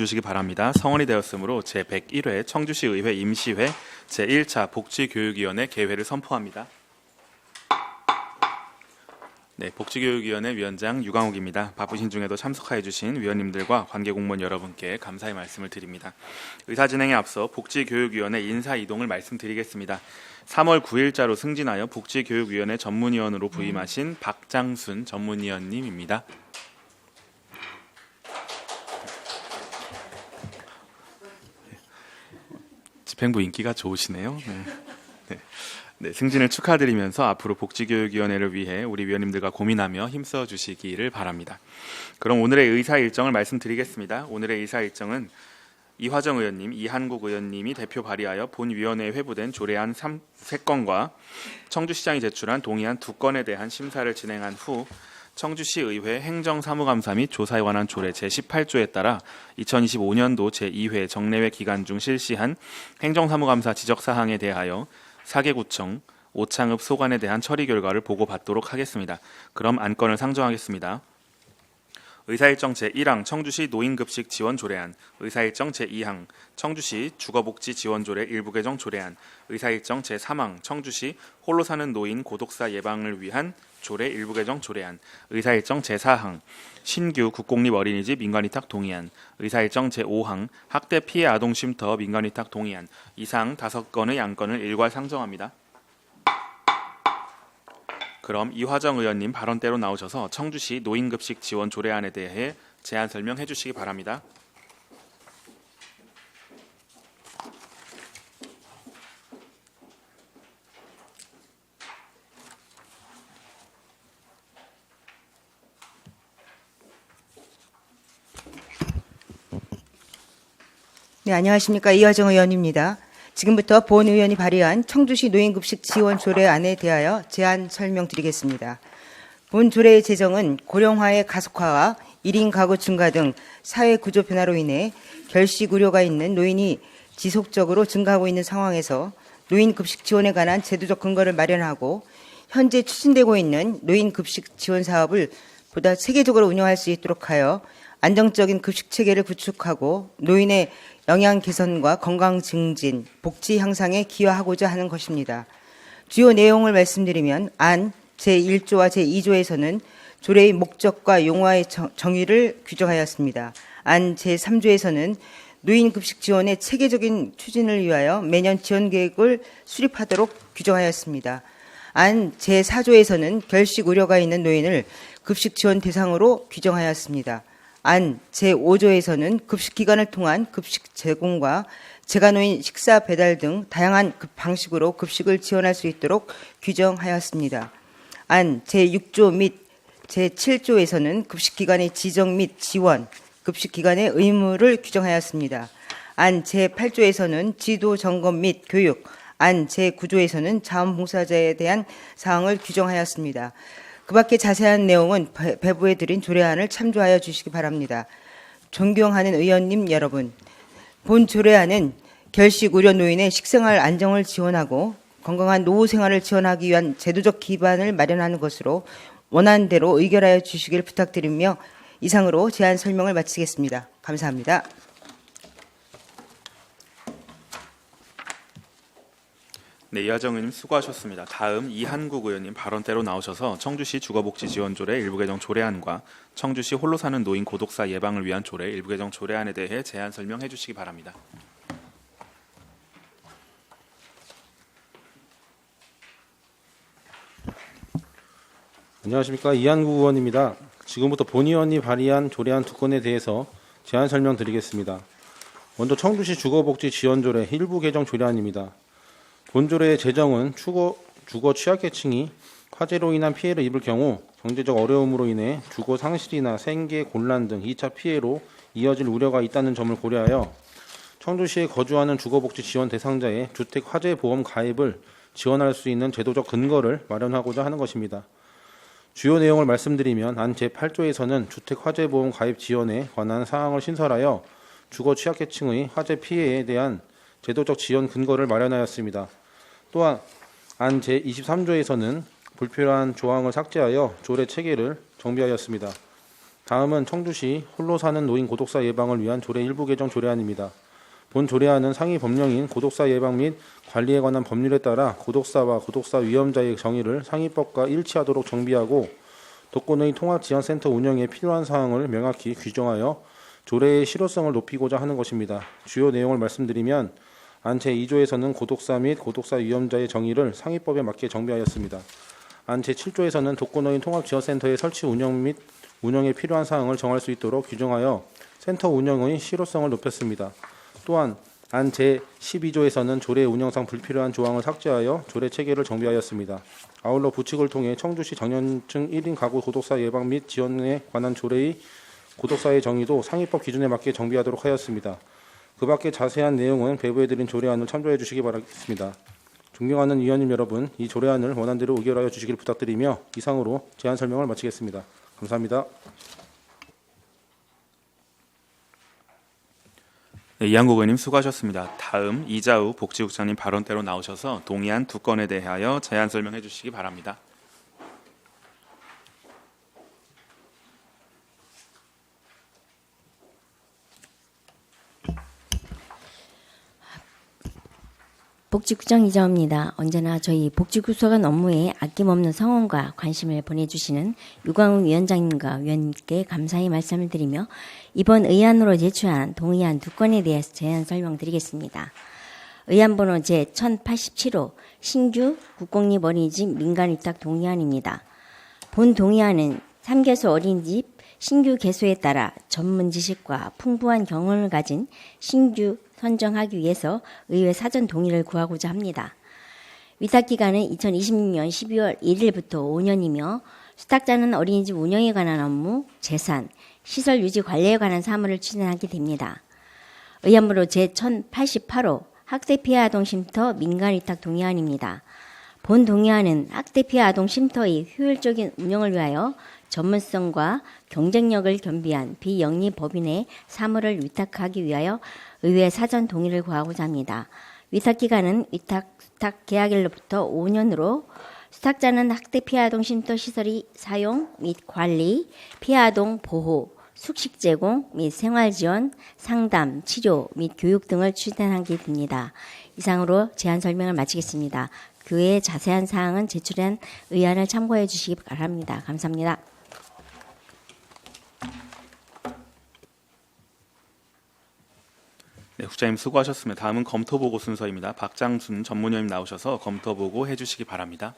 주시기 바랍니다. 성원이 되었으므로 제101회 청주시 의회 임시회 제1차 복지교육위원회 개회를 선포합니다. 네, 복지교육위원회 위원장 유광욱입니다. 바쁘신 중에도 참석하여 주신 위원님들과 관계공무원 여러분께 감사의 말씀을 드립니다. 의사 진행에 앞서 복지교육위원회 인사이동을 말씀드리겠습니다. 3월 9일자로 승진하여 복지교육위원회 전문위원으로 부임하신 박장순 전문위원님입니다. 집행부 인기가 좋으시네요. 네, 승진을 축하드리면서 앞으로 복지교육위원회를 위해 우리 위원님들과 고민하며 힘써 주시기를 바랍니다. 그럼 오늘의 의사 일정을 말씀드리겠습니다. 오늘의 의사 일정은 이화정 의원님, 이한국 의원님이 대표 발의하여 본위원회에 회부된 조례안 3건과 청주시장이 제출한 동의안 2건에 대한 심사를 진행한 후 청주시의회 행정사무감사 및 조사에 관한 조례 제18조에 따라 2025년도 제2회 정례회 기간 중 실시한 행정사무감사 지적사항에 대하여 사계구청, 오창읍 소관에 대한 처리 결과를 보고받도록 하겠습니다. 그럼 안건을 상정하겠습니다. 의사일정 제1항 청주시 노인급식 지원 조례안, 의사일정 제2항 청주시 주거복지 지원 조례 일부 개정 조례안, 의사일정 제3항 청주시 홀로 사는 노인 고독사 예방을 위한 조례 일부 개정 조례안, 의사일정 제4항 신규 국공립 어린이집 민간위탁 동의안, 의사일정 제5항 학대 피해 아동 쉼터 민간위탁 동의안, 이상 5건의 안건을 일괄 상정합니다. 그럼 이화정 의원님 발언대로 나오셔서 청주시 노인급식 지원 조례안에 대해 제안 설명해 주시기 바랍니다. 네, 안녕하십니까. 이화정 의원입니다. 지금부터 본 의원이 발의한 청주시 노인급식 지원 조례안에 대하여 제안 설명드리겠습니다. 본 조례의 제정은 고령화의 가속화와 1인 가구 증가 등 사회 구조 변화로 인해 결식 우려가 있는 노인이 지속적으로 증가하고 있는 상황에서 노인급식 지원에 관한 제도적 근거를 마련하고 현재 추진되고 있는 노인급식 지원 사업을 보다 체계적으로 운영할 수 있도록 하여 안정적인 급식 체계를 구축하고 노인의 영양 개선과 건강 증진, 복지 향상에 기여하고자 하는 것입니다. 주요 내용을 말씀드리면 안 제1조와 제2조에서는 조례의 목적과 용어의 정의를 규정하였습니다. 안 제3조에서는 노인급식 지원의 체계적인 추진을 위하여 매년 지원 계획을 수립하도록 규정하였습니다. 안 제4조에서는 결식 우려가 있는 노인을 급식 지원 대상으로 규정하였습니다. 안 제5조에서는 급식기관을 통한 급식 제공과 재가노인 식사 배달 등 다양한 방식으로 급식을 지원할 수 있도록 규정하였습니다. 안 제6조 및 제7조에서는 급식기관의 지정 및 지원, 급식기관의 의무를 규정하였습니다. 안 제8조에서는 지도 점검 및 교육, 안 제9조에서는 자원봉사자에 대한 사항을 규정하였습니다. 그 밖에 자세한 내용은 배부해 드린 조례안을 참조하여 주시기 바랍니다. 존경하는 의원님 여러분, 본 조례안은 결식 우려 노인의 식생활 안정을 지원하고 건강한 노후 생활을 지원하기 위한 제도적 기반을 마련하는 것으로 원하는 대로 의결하여 주시길 부탁드리며 이상으로 제안 설명을 마치겠습니다. 감사합니다. 네, 이화정 의원님 수고하셨습니다. 다음 이한국 의원님 발언대로 나오셔서 청주시 주거복지 지원 조례 일부 개정 조례안과 청주시 홀로 사는 노인 고독사 예방을 위한 조례 일부 개정 조례안에 대해 제안 설명해 주시기 바랍니다. 안녕하십니까. 이한국 의원입니다. 지금부터 본 의원이 발의한 조례안 2건에 대해서 제안 설명드리겠습니다. 먼저 청주시 주거복지 지원조례 일부 개정 조례안입니다. 본 조례의 제정은 주거 취약계층이 화재로 인한 피해를 입을 경우 경제적 어려움으로 인해 주거 상실이나 생계 곤란 등 2차 피해로 이어질 우려가 있다는 점을 고려하여 청주시에 거주하는 주거복지 지원 대상자의 주택 화재보험 가입을 지원할 수 있는 제도적 근거를 마련하고자 하는 것입니다. 주요 내용을 말씀드리면 안 제8조에서는 주택 화재보험 가입 지원에 관한 사항을 신설하여 주거 취약계층의 화재 피해에 대한 제도적 지원 근거를 마련하였습니다. 또한 안 제23조에서는 불필요한 조항을 삭제하여 조례 체계를 정비하였습니다. 다음은 청주시 홀로 사는 노인 고독사 예방을 위한 조례 일부 개정 조례안입니다. 본 조례안은 상위 법령인 고독사 예방 및 관리에 관한 법률에 따라 고독사와 고독사 위험자의 정의를 상위법과 일치하도록 정비하고 독거노인 통합지원센터 운영에 필요한 사항을 명확히 규정하여 조례의 실효성을 높이고자 하는 것입니다. 주요 내용을 말씀드리면 안 제2조에서는 고독사 및 고독사 위험자의 정의를 상위법에 맞게 정비하였습니다. 안 제7조에서는 독거노인 통합지원센터의 설치 운영 및 운영에 필요한 사항을 정할 수 있도록 규정하여 센터 운영의 실효성을 높였습니다. 또한 안 제12조에서는 조례 운영상 불필요한 조항을 삭제하여 조례 체계를 정비하였습니다. 아울러 부칙을 통해 청주시 장년층 1인 가구 고독사 예방 및 지원에 관한 조례의 고독사의 정의도 상위법 기준에 맞게 정비하도록 하였습니다. 그 밖에 자세한 내용은 배부해드린 조례안을 참조해 주시기 바라겠습니다. 존경하는 위원님 여러분, 이 조례안을 원안대로 의결하여 주시길 부탁드리며 이상으로 제안 설명을 마치겠습니다. 감사합니다. 네, 이한국 의원님 수고하셨습니다. 다음 이자우 복지국장님 발언대로 나오셔서 동의안 두 건에 대하여 제안 설명해 주시기 바랍니다. 복지국장 이자우입니다. 언제나 저희 복지구소관 업무에 아낌없는 성원과 관심을 보내주시는 유광욱 위원장님과 위원님께 감사의 말씀을 드리며 이번 의안으로 제출한 동의안 두 건에 대해서 제안 설명드리겠습니다. 의안 번호 제1087호 신규 국공립 어린이집 민간위탁 동의안입니다. 본 동의안은 3개소 어린이집 신규 개소에 따라 전문 지식과 풍부한 경험을 가진 신규 선정하기 위해서 의회 사전 동의를 구하고자 합니다. 위탁기간은 2026년 12월 1일부터 5년이며 수탁자는 어린이집 운영에 관한 업무, 재산, 시설 유지 관리에 관한 사무를 추진하게 됩니다. 의안부로 제1088호 학대 피해 아동 쉼터 민간위탁 동의안입니다. 본 동의안은 학대 피해 아동 쉼터의 효율적인 운영을 위하여 전문성과 경쟁력을 겸비한 비영리 법인의 사무를 위탁하기 위하여 의회 사전 동의를 구하고자 합니다. 위탁기간은 수탁 계약일로부터 5년으로 수탁자는 학대 피해아동 쉼터 시설의 사용 및 관리, 피해아동 보호, 숙식 제공 및 생활지원, 상담, 치료 및 교육 등을 추진하게 됩니다. 이상으로 제안 설명을 마치겠습니다. 그 외에 자세한 사항은 제출한 의안을 참고해 주시기 바랍니다. 감사합니다. 네, 국장님 수고하셨습니다. 다음은 검토보고 순서입니다. 박장순 전문위원님 나오셔서 검토보고 해주시기 바랍니다.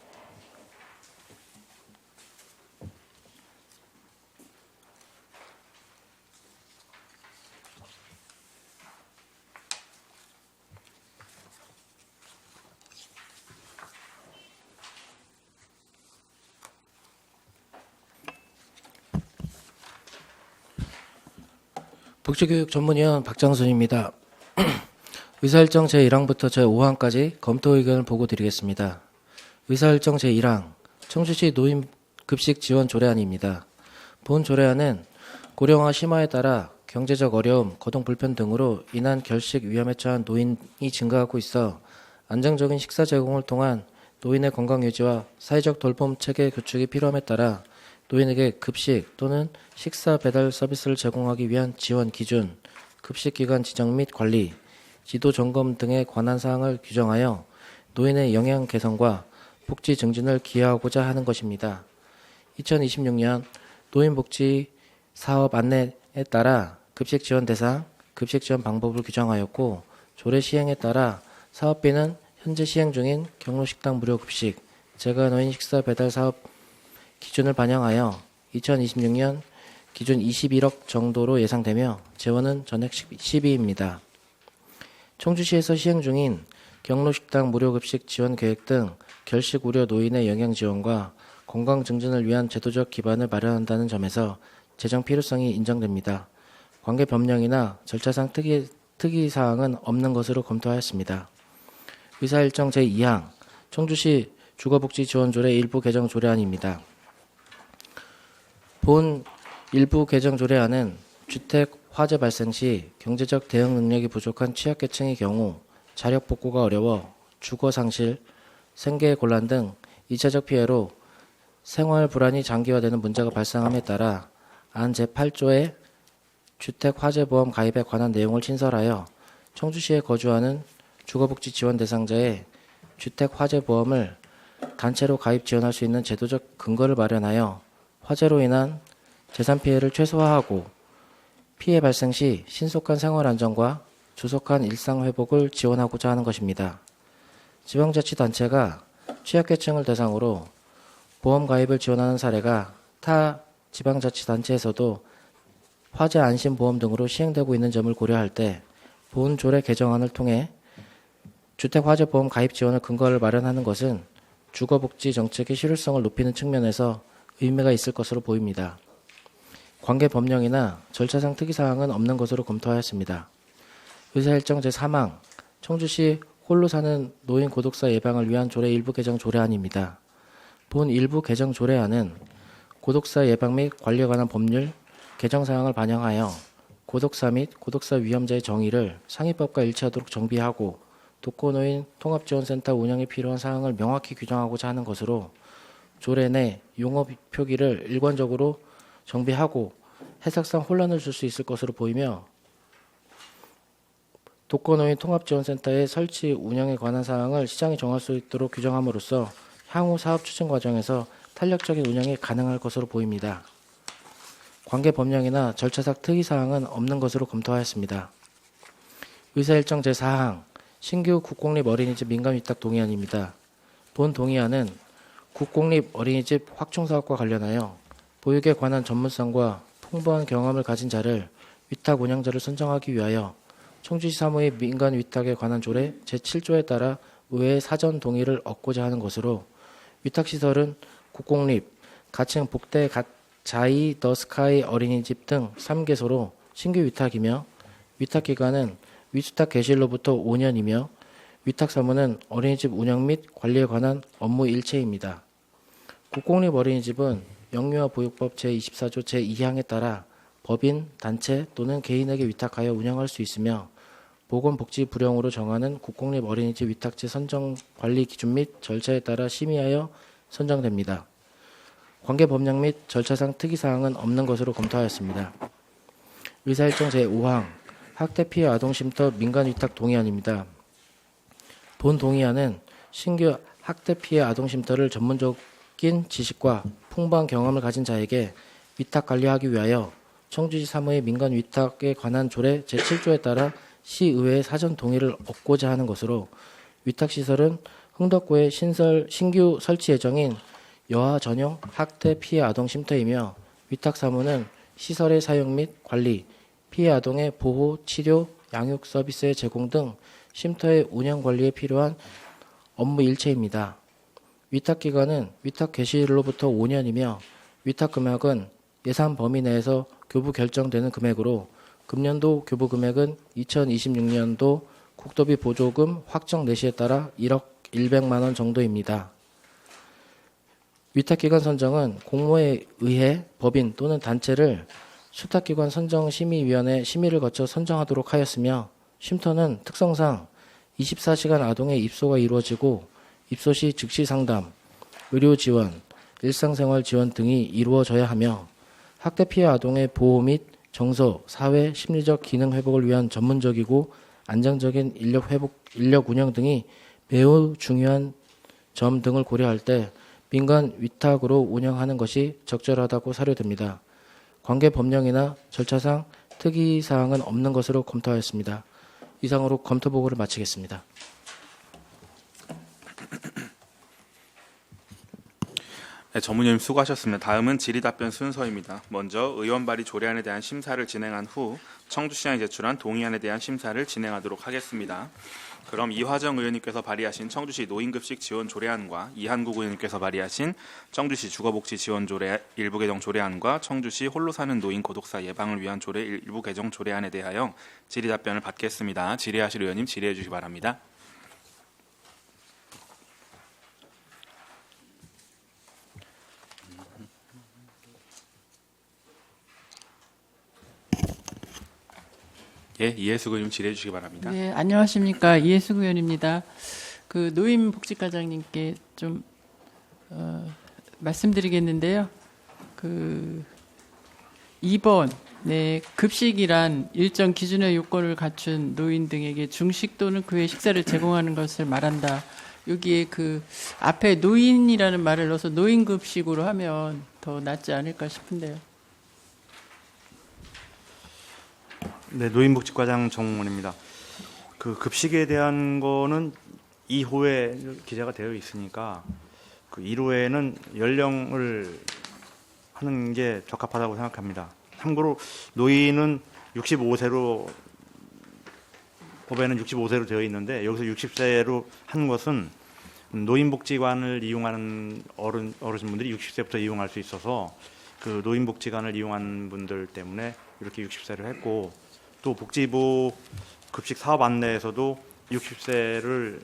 복지교육 전문위원 박장순입니다. 의사일정 제1항부터 제5항까지 검토 의견을 보고 드리겠습니다. 의사일정 제1항 청주시 노인급식 지원 조례안입니다. 본 조례안은 고령화 심화에 따라 경제적 어려움, 거동 불편 등으로 인한 결식 위험에 처한 노인이 증가하고 있어 안정적인 식사 제공을 통한 노인의 건강 유지와 사회적 돌봄 체계 구축이 필요함에 따라 노인에게 급식 또는 식사 배달 서비스를 제공하기 위한 지원 기준, 급식기관 지정 및 관리, 지도 점검 등에 관한 사항을 규정하여 노인의 영양 개선과 복지 증진을 기하고자 하는 것입니다. 2026년 노인복지 사업 안내에 따라 급식 지원 대상, 급식 지원 방법을 규정하였고 조례 시행에 따라 사업비는 현재 시행 중인 경로식당 무료급식, 재가노인 식사 배달 사업 기준을 반영하여 2026년 기준 21억 정도로 예상되며 재원은 전액 12입니다. 청주시에서 시행 중인 경로식당 무료급식 지원 계획 등 결식 우려 노인의 영양 지원과 건강 증진을 위한 제도적 기반을 마련한다는 점에서 재정 필요성이 인정됩니다. 관계 법령이나 절차상 특이사항은 없는 것으로 검토하였습니다. 의사일정 제2항 청주시 주거복지지원조례 일부 개정 조례안입니다. 본 일부 개정 조례안은 주택 화재 발생 시 경제적 대응 능력이 부족한 취약계층의 경우 자력 복구가 어려워 주거 상실, 생계 곤란 등 2차적 피해로 생활 불안이 장기화되는 문제가 발생함에 따라 안 제8조의 주택화재보험 가입에 관한 내용을 신설하여 청주시에 거주하는 주거복지 지원 대상자의 주택화재보험을 단체로 가입 지원할 수 있는 제도적 근거를 마련하여 화재로 인한 재산 피해를 최소화하고 피해 발생 시 신속한 생활 안정과 조속한 일상 회복을 지원하고자 하는 것입니다. 지방자치단체가 취약계층을 대상으로 보험 가입을 지원하는 사례가 타 지방자치단체에서도 화재 안심보험 등으로 시행되고 있는 점을 고려할 때 본 조례 개정안을 통해 주택화재보험 가입 지원을 근거를 마련하는 것은 주거복지 정책의 실효성을 높이는 측면에서 의미가 있을 것으로 보입니다. 관계 법령이나 절차상 특이사항은 없는 것으로 검토하였습니다. 의사일정 제3항 청주시 홀로 사는 노인 고독사 예방을 위한 조례 일부 개정 조례안입니다. 본 일부 개정 조례안은 고독사 예방 및 관리에 관한 법률 개정사항을 반영하여 고독사 및 고독사 위험자의 정의를 상위법과 일치하도록 정비하고 독거노인 통합지원센터 운영에 필요한 사항을 명확히 규정하고자 하는 것으로 조례 내 용어 표기를 일관적으로 정비하고 해석상 혼란을 줄 수 있을 것으로 보이며 독거노인 통합지원센터의 설치 운영에 관한 사항을 시장이 정할 수 있도록 규정함으로써 향후 사업 추진 과정에서 탄력적인 운영이 가능할 것으로 보입니다. 관계 법령이나 절차상 특이사항은 없는 것으로 검토하였습니다. 의사일정 제4항 신규 국공립 어린이집 민간위탁 동의안입니다. 본 동의안은 국공립 어린이집 확충사업과 관련하여 보육에 관한 전문성과 풍부한 경험을 가진 자를 위탁 운영자를 선정하기 위하여 청주시 사무의 민간 위탁에 관한 조례 제7조에 따라 의회의 사전 동의를 얻고자 하는 것으로 위탁시설은 국공립, 가칭 복대 자이 더 스카이 어린이집 등 3개소로 신규 위탁이며 위탁기간은 위수탁 개시일로부터 5년이며 위탁사무는 어린이집 운영 및 관리에 관한 업무 일체입니다. 국공립 어린이집은 영유아 보육법 제24조 제2항에 따라 법인, 단체 또는 개인에게 위탁하여 운영할 수 있으며 보건복지부령으로 정하는 국공립 어린이집 위탁지 선정 관리 기준 및 절차에 따라 심의하여 선정됩니다. 관계 법령 및 절차상 특이사항은 없는 것으로 검토하였습니다. 의사일정 제5항 학대 피해 아동쉼터 민간위탁 동의안입니다. 본 동의안은 신규 학대 피해 아동쉼터를 전문적인 지식과 풍부한 경험을 가진 자에게 위탁 관리하기 위하여 청주시 사무의 민간위탁에 관한 조례 제7조에 따라 시의회의 사전 동의를 얻고자 하는 것으로 위탁시설은 흥덕구의 신규 설치 예정인 여아 전용 학대 피해 아동 쉼터이며 위탁사무는 시설의 사용 및 관리, 피해 아동의 보호, 치료, 양육 서비스의 제공 등 쉼터의 운영 관리에 필요한 업무 일체입니다. 위탁기간은 위탁 개시일로부터 5년이며 위탁금액은 예산 범위 내에서 교부 결정되는 금액으로 금년도 교부 금액은 2026년도 국도비 보조금 확정 내시에 따라 1억 100만 원 정도입니다. 위탁기관 선정은 공모에 의해 법인 또는 단체를 수탁기관 선정심의위원회 심의를 거쳐 선정하도록 하였으며 쉼터는 특성상 24시간 아동의 입소가 이루어지고 입소 시 즉시 상담, 의료 지원, 일상생활 지원 등이 이루어져야 하며 학대 피해 아동의 보호 및 정서, 사회, 심리적 기능 회복을 위한 전문적이고 안정적인 인력 운영 등이 매우 중요한 점 등을 고려할 때 민간 위탁으로 운영하는 것이 적절하다고 사료됩니다. 관계 법령이나 절차상 특이사항은 없는 것으로 검토하였습니다. 이상으로 검토 보고를 마치겠습니다. 네, 전문위원님 수고하셨습니다. 다음은 질의답변 순서입니다. 먼저 의원 발의 조례안에 대한 심사를 진행한 후 청주시장이 제출한 동의안에 대한 심사를 진행하도록 하겠습니다. 그럼 이화정 의원님께서 발의하신 청주시 노인급식 지원 조례안과 이한국 의원님께서 발의하신 청주시 주거복지 지원 조례 일부 개정 조례안과 청주시 홀로 사는 노인 고독사 예방을 위한 조례 일부 개정 조례안에 대하여 질의답변을 받겠습니다. 질의하실 의원님 질의해 주시기 바랍니다. 예, 이해숙 의원님 질의해 주시기 바랍니다. 네, 안녕하십니까. 이해숙 의원입니다. 그 노인복지과장님께 좀 말씀드리겠는데요. 그 2번 네, 급식이란 일정 기준의 요건을 갖춘 노인 등에게 중식 또는 그 외 식사를 제공하는 것을 말한다. 여기에 그 앞에 노인이라는 말을 넣어서 노인급식으로 하면 더 낫지 않을까 싶은데요. 네, 노인복지과장 정원입니다. 그 급식에 대한 거는 2호에 기재가 되어 있으니까 그 1호에는 연령을 하는 게 적합하다고 생각합니다. 참고로 노인은 65세로 법에는 65세로 되어 있는데 여기서 60세로 한 것은 노인복지관을 이용하는 어르신분들이 60세부터 이용할 수 있어서 그 노인복지관을 이용한 분들 때문에 이렇게 60세를 했고 또 복지부 급식 사업 안내에서도 60세를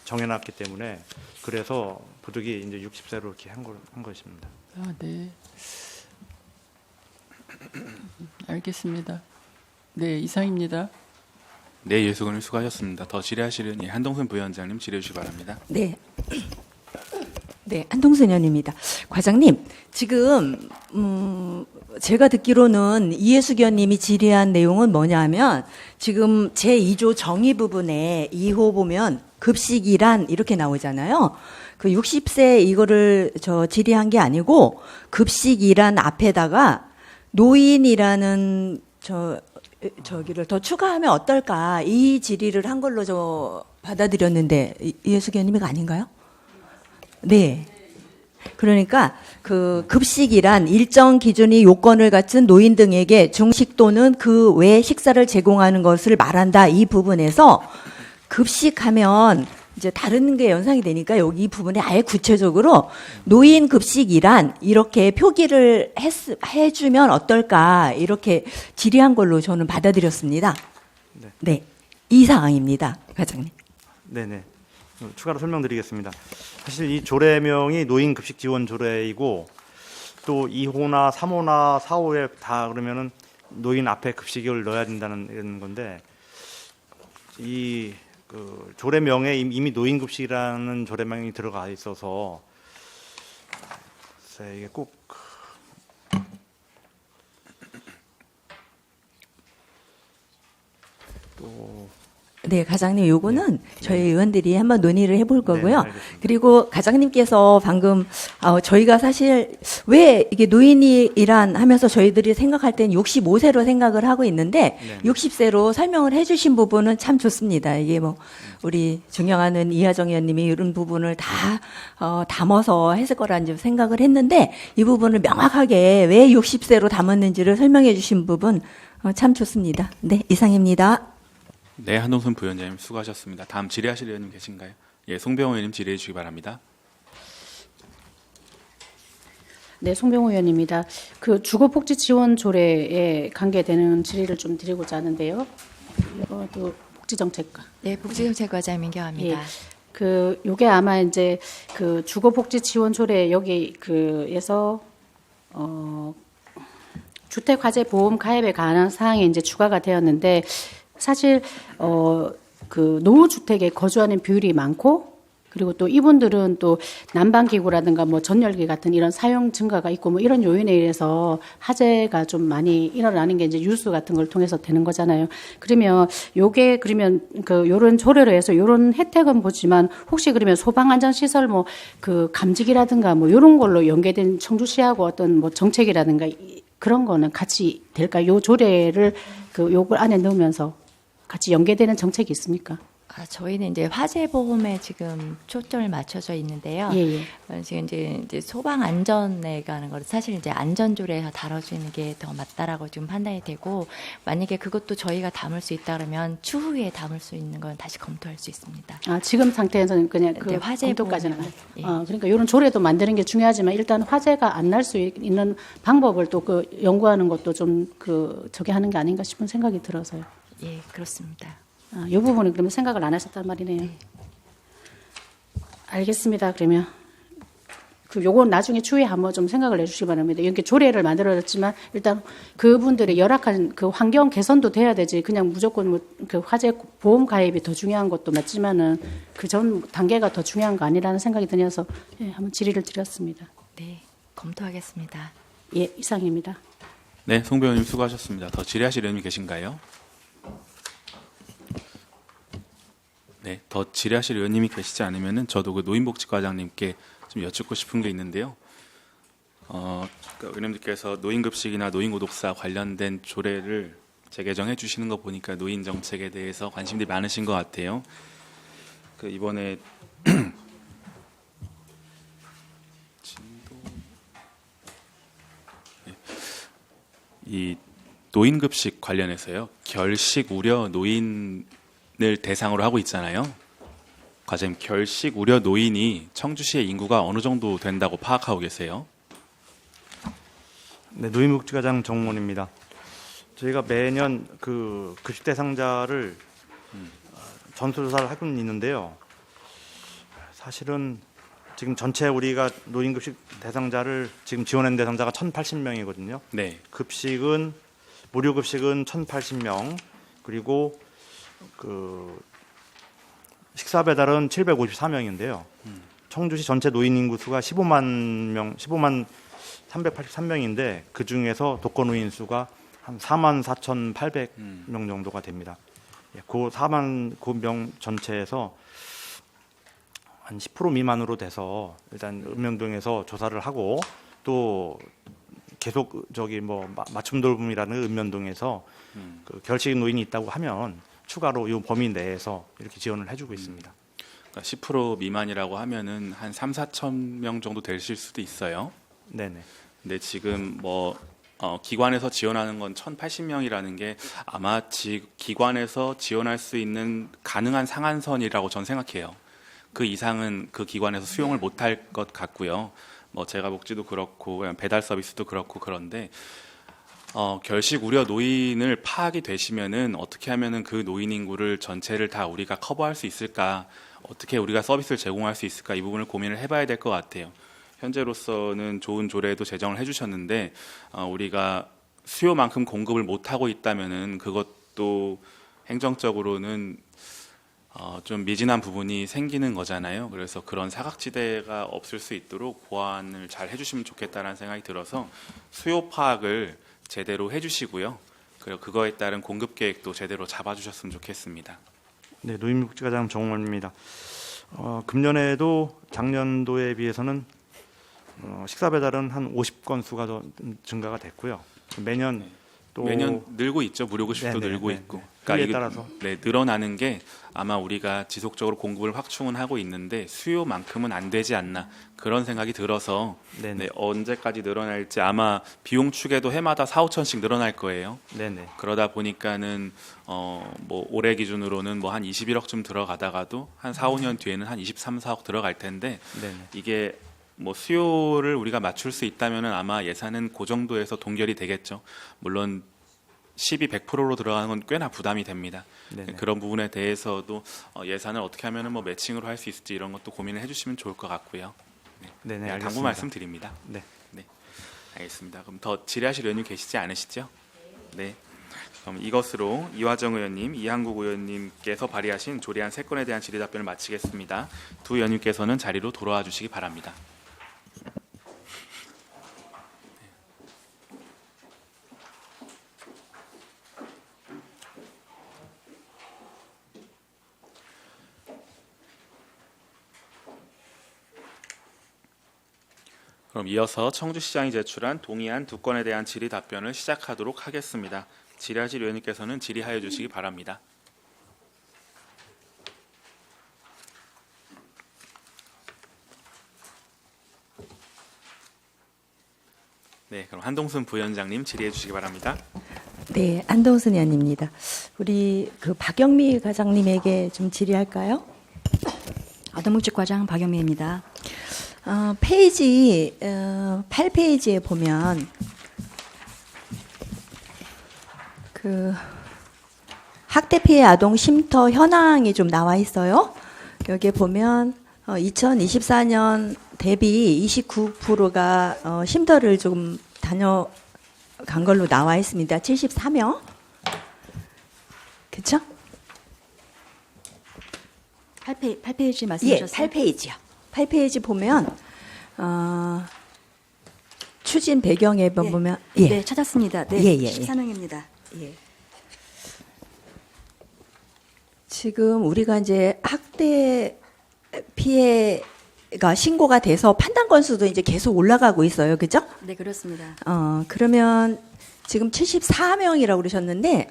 정해놨기 때문에 그래서 부득이 이제 60세로 이렇게 한 것입니다. 아, 네. 알겠습니다. 네, 이상입니다. 네, 예수건님 수고하셨습니다. 더 질의하시려니 한동순 부위원장님 질의해 주시기 바랍니다. 네. 네, 한동순 의원입니다. 과장님, 지금 제가 듣기로는 이해숙 의원님이 질의한 내용은 뭐냐면 지금 제2조 정의 부분에 2호 보면 급식이란 이렇게 나오잖아요. 그 60세 이거를 질의한 게 아니고 급식이란 앞에다가 노인이라는 저기를 더 추가하면 어떨까 이 질의를 한 걸로 받아들였는데 이해숙 의원님이 아닌가요? 네. 그러니까 그 급식이란 일정 기준이 요건을 갖춘 노인 등에게 중식 또는 그 외 식사를 제공하는 것을 말한다. 이 부분에서 급식하면 이제 다른 게 연상이 되니까 여기 이 부분에 아예 구체적으로 노인 급식이란 이렇게 표기를 해주면 어떨까 이렇게 질의한 걸로 저는 받아들였습니다. 네. 네. 이 사항입니다. 과장님. 네네. 추가로 설명드리겠습니다. 사실 이 조례명이 노인급식지원 조례이고 또 2호나 3호나 4호에 다 그러면은 노인 앞에 급식을 넣어야 된다는 이런 건데 이 그 조례명에 이미 노인급식이라는 조례명이 들어가 있어서 글쎄 이게 꼭 또 네, 과장님, 요거는 저희 의원들이 한번 논의를 해볼 거고요. 알겠습니다. 그리고 과장님께서 방금 저희가 사실 왜 이게 노인이란 하면서 저희들이 생각할 땐 65세로 생각을 하고 있는데 네. 60세로 설명을 해주신 부분은 참 좋습니다. 이게 뭐 우리 존경하는 이하정 의원님이 이런 부분을 다 담아서 했을 거라는 생각을 했는데 이 부분을 명확하게 왜 60세로 담았는지를 설명해 주신 부분 참 좋습니다. 네, 이상입니다. 네, 한동순 부위원장님 수고하셨습니다. 다음 질의하실 의원님 계신가요? 예, 송병호 의원님 질의해 주시기 바랍니다. 네, 송병호 의원입니다. 그 주거복지지원 조례에 관계되는 질의를 좀 드리고자 하는데요. 이것도 복지정책과. 네, 복지정책과장 민경합니다. 예, 그 요게 아마 이제 그 주거복지지원 조례 여기 그에서 주택화재보험 가입에 관한 사항이 이제 추가가 되었는데. 사실 그 노후주택에 거주하는 비율이 많고 그리고 또 이분들은 또 난방기구라든가 뭐 전열기 같은 이런 사용 증가가 있고 뭐 이런 요인에 의해서 화재가 좀 많이 일어나는 게 이제 뉴스 같은 걸 통해서 되는 거잖아요. 그러면 요게 그러면 그 요런 조례로 해서 요런 혜택은 보지만 혹시 그러면 소방안전시설 뭐 그 감지기라든가 뭐 요런 걸로 연계된 청주시하고 어떤 뭐 정책이라든가 그런 거는 같이 될까요? 요 조례를 그 요걸 안에 넣으면서 같이 연계되는 정책이 있습니까? 저희는 이제 화재 보험에 지금 초점을 맞춰져 있는데요. 예, 예. 지금 이제 소방 안전에 관한 거를 사실 이제 안전조례에서 다뤄주는 게 더 맞다라고 지금 판단이 되고 만약에 그것도 저희가 담을 수 있다 그러면 추후에 담을 수 있는 건 다시 검토할 수 있습니다. 아, 지금 상태에서는 그냥 그 네, 화재 검토까지는. 보험에만, 예. 그러니까 이런 조례도 만드는 게 중요하지만 일단 화재가 안 날 수 있는 방법을 또 그 연구하는 것도 좀 그 저게 하는 게 아닌가 싶은 생각이 들어서요. 예, 그렇습니다. 이 부분은 그러면 생각을 안 하셨단 말이네요. 네. 알겠습니다. 그러면 그 요건 나중에 추후에 한번 좀 생각을 해주시기 바랍니다. 이렇게 조례를 만들어졌지만 일단 그분들의 열악한 그 환경 개선도 돼야 되지. 그냥 무조건 뭐 그 화재 보험 가입이 더 중요한 것도 맞지만은 그 전 단계가 더 중요한 거 아니라는 생각이 들어서 예, 한번 질의를 드렸습니다. 네, 검토하겠습니다. 예, 이상입니다. 네, 송배 의원님 수고하셨습니다. 더 질의하실 의원님 계신가요? 네, 더 질의하실 의원님이 계시지 않으면은 저도 그 노인복지과장님께 좀 여쭙고 싶은 게 있는데요. 그러니까 의원님들께서 노인급식이나 노인고독사 관련된 조례를 재개정해 주시는 거 보니까 노인 정책에 대해서 관심들이 많으신 것 같아요. 그 이번에 이 노인급식 관련해서요. 결식 우려 노인을 대상으로 하고 있잖아요. 과장님, 결식 우려 노인이 청주시의 인구가 어느 정도 된다고 파악하고 계세요? 네, 노인복지과장 정문입니다. 저희가 매년 그 급식 대상자를 전수조사를 하고는 있는데요. 사실은 지금 전체 우리가 노인급식 대상자를 지금 지원한 대상자가 1,080명이거든요. 네. 급식은 무료급식은 1,080명, 그리고 그 식사 배달은 754명인데요. 청주시 전체 노인 인구 수가 15만 383명인데 그 중에서 독거 노인 수가 한 44,800명 정도가 됩니다. 그 4만 그 명 전체에서 한 10% 미만으로 돼서 일단 읍면동에서 조사를 하고 또 계속 저기 뭐 맞춤 돌봄이라는 읍면동에서 그 결식 노인이 있다고 하면 추가로 이 범위 내에서 이렇게 지원을 해주고 있습니다. 그러니까 10% 미만이라고 하면은 한 3, 4천 명 정도 되실 수도 있어요. 네네. 근데 지금 뭐 기관에서 지원하는 건 1,080명이라는 게 아마 기관에서 지원할 수 있는 가능한 상한선이라고 전 생각해요. 그 이상은 그 기관에서 수용을 못할 것 같고요. 뭐 제가 복지도 그렇고 배달 서비스도 그렇고 그런데 결식 우려 노인을 파악이 되시면은 어떻게 하면은 그 노인 인구를 전체를 다 우리가 커버할 수 있을까? 어떻게 우리가 서비스를 제공할 수 있을까? 이 부분을 고민을 해봐야 될 것 같아요. 현재로서는 좋은 조례도 제정을 해주셨는데 우리가 수요만큼 공급을 못하고 있다면은 그것도 행정적으로는 좀 미진한 부분이 생기는 거잖아요. 그래서 그런 사각지대가 없을 수 있도록 보완을 잘 해주시면 좋겠다는 생각이 들어서 수요 파악을 제대로 해주시고요. 그리고 그거에 따른 공급 계획도 제대로 잡아주셨으면 좋겠습니다. 네, 노인복지과장 정원입니다. 금년에도 작년도에 비해서는 식사 배달은 한 50건 수가 더 증가가 됐고요. 매년 또 매년 늘고 있죠. 무료급식도 네네, 늘고 네네. 있고. 그에 이게, 따라서 늘어나는 게 아마 우리가 지속적으로 공급을 확충은 하고 있는데 수요만큼은 안 되지 않나 그런 생각이 들어서 네네. 언제까지 늘어날지 아마 비용 축에도 해마다 4, 5천씩 늘어날 거예요. 네네. 그러다 보니까는 뭐 올해 기준으로는 뭐 한 21억쯤 들어가다가도 한 4, 5년 뒤에는 한 23, 4억 들어갈 텐데 네네. 이게 뭐 수요를 우리가 맞출 수 있다면은 아마 예산은 그 정도에서 동결이 되겠죠. 물론 12, 100%로 들어가는 건 꽤나 부담이 됩니다. 네네. 그런 부분에 대해서도 예산을 어떻게 하면은 뭐 매칭으로 할 수 있을지 이런 것도 고민을 해주시면 좋을 것 같고요. 네네, 당부 알겠습니다. 말씀드립니다. 네. 네, 알겠습니다. 그럼 더 질의하실 의원님 계시지 않으시죠? 네. 그럼 이것으로 이화정 의원님, 이한국 의원님께서 발의하신 조례안 3건에 대한 질의 답변을 마치겠습니다. 두 의원님께서는 자리로 돌아와 주시기 바랍니다. 그럼 이어서 청주시장이 제출한 동의안 2건에 대한 질의 답변을 시작하도록 하겠습니다. 질의하실 의원님께서는 질의하여 주시기 바랍니다. 네, 그럼 한동순 부위원장님 질의해 주시기 바랍니다. 네, 안동순 의원입니다. 우리 그 박영미 과장님에게 좀 질의할까요? 아동복지과장 박영미입니다. 페이지 8페이지에 보면 그 학대 피해 아동 쉼터 현황이 좀 나와 있어요. 여기에 보면 2024년 대비 29%가 쉼터를 좀 다녀간 걸로 나와 있습니다. 74명. 그렇죠? 8페이지 예, 말씀하셨어요? 8페이지요. 8페이지 보면 추진 배경에 보면 예. 네, 찾았습니다. 네, 예, 예, 예. 14명입니다. 예. 지금 우리가 이제 학대 피해가 신고가 돼서 판단 건수도 이제 계속 올라가고 있어요. 그죠? 네, 그렇습니다. 그러면 지금 74명이라고 그러셨는데